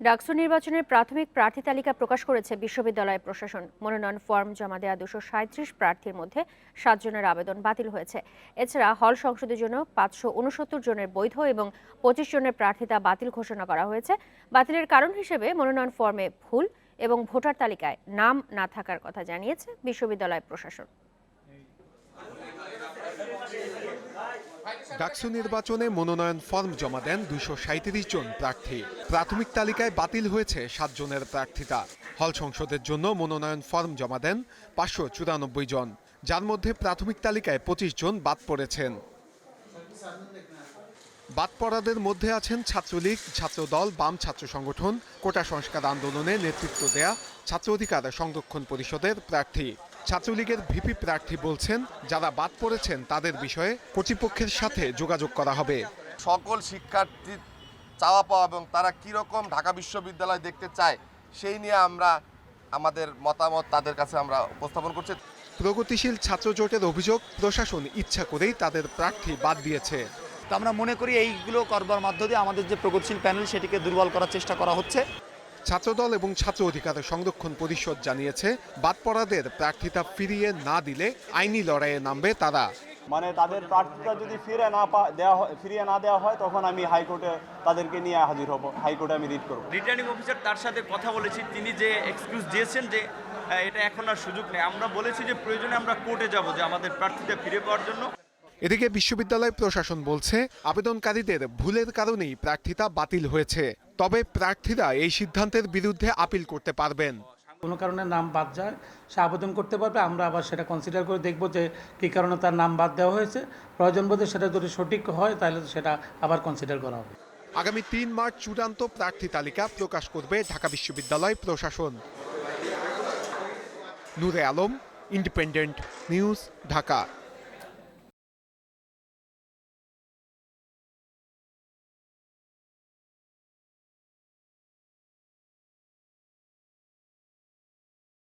ডাকসু নির্বাচনের প্রাথমিক প্রার্থী তালিকা প্রকাশ করেছে বিশ্ববিদ্যালয় প্রশাসন। মনোনয়ন ফর্ম জমা দেওয়া 237 প্রার্থীর মধ্যে 7 জনের আবেদন বাতিল হয়েছে। এছাড়া হল সংসদের জন্য 569 জনের বৈধ এবং 25 জনের প্রার্থিতা বাতিল ঘোষণা করা হয়েছে। বাতিলের কারণ হিসেবে মনোনয়ন ফর্মে ভুল এবং ভোটার তালিকায় নাম না থাকার কথা জানিয়েছে বিশ্ববিদ্যালয় প্রশাসন। ডাকসু নির্বাচনে মনোনয়ন ফর্ম জমা দেন 237 জন প্রার্থী। প্রাথমিক তালিকায় বাতিল হয়েছে 7 জনের প্রার্থিতা। হল সংসদের জন্য মনোনয়ন ফর্ম জমা দেন 594 জন, যার মধ্যে প্রাথমিক তালিকায় 25 জন বাদ পড়েছেন। বাদ পড়াদের মধ্যে আছেন ছাত্রলীগ, ছাত্রদল, বাম ছাত্র সংগঠন, কোটা সংস্কার আন্দোলনে নেতৃত্ব দেয়া ছাত্র অধিকার সংরক্ষণ পরিষদের প্রার্থী। ছাত্রলীগের ভিপি প্রার্থী বলছেন, যারা বাদ পড়েছেন তাদের বিষয়ে কর্তৃপক্ষের সাথে যোগাযোগ করা হবে। সকল শিক্ষার্থীর চাওয়া পাওয়া এবং তারা কীরকম ঢাকা বিশ্ববিদ্যালয় দেখতে চায় সেই নিয়ে আমরা আমাদের মতামত তাদের কাছে আমরা উপস্থাপন করছি। প্রগতিশীল ছাত্র জোটের অভিযোগ, প্রশাসন ইচ্ছা করেই তাদের প্রার্থী বাদ দিয়েছে। তো আমরা মনে করি এইগুলো করবার মাধ্যমে আমাদের যে প্রগতিশীল প্যানেল সেটিকে দুর্বল করার চেষ্টা করা হচ্ছে। ছাত্রদল এবং ছাত্র অধিকার সংরক্ষণ পরিষদ জানিয়েছে, বাদ পড়াদের প্রার্থিতা ফিরিয়ে না দিলে আইনি লড়াইয়ে নামবে তারা। মানে তাদের প্রার্থিতা যদি ফিরিয়ে না দেওয়া হয় তখন আমি হাইকোর্টে তাদেরকে নিয়ে হাজির হব, হাইকোর্টে আমি রিট করব। রিটার্নিং অফিসার তার সাথে কথা বলেছি, তিনি যে এক্সকিউজ দিয়েছেন যে এটা এখন আর সুযোগ নেই, আমরা বলেছি যে প্রয়োজনে আমরা কোর্টে যাব যে আমাদের প্রার্থিতা ফিরে পাওয়ার জন্য। এদিকে বিশ্ববিদ্যালয় প্রশাসন বলছে, আবেদনকারীদের ভুলের কারণেই প্রার্থিতা বাতিল হয়েছে। তবে প্রার্থীরা এই সিদ্ধান্তের বিরুদ্ধে আপিল করতে পারবেন। কোনো কারণে নাম বাদ যায় সে আবেদন করতে পারবে, আমরা আবার সেটা কনসিডার করে দেখব যে কী কারণে তার নাম বাদ দেওয়া হয়েছে। প্রয়োজন বোধে সেটা যদি সঠিক হয় তাহলে সেটা আবার কনসিডার করা হবে। আগামী 3 মার্চ চূড়ান্ত প্রার্থী তালিকা প্রকাশ করবে ঢাকা বিশ্ববিদ্যালয় প্রশাসন। নূরে আলম, ইন্ডিপেন্ডেন্ট নিউজ, ঢাকা।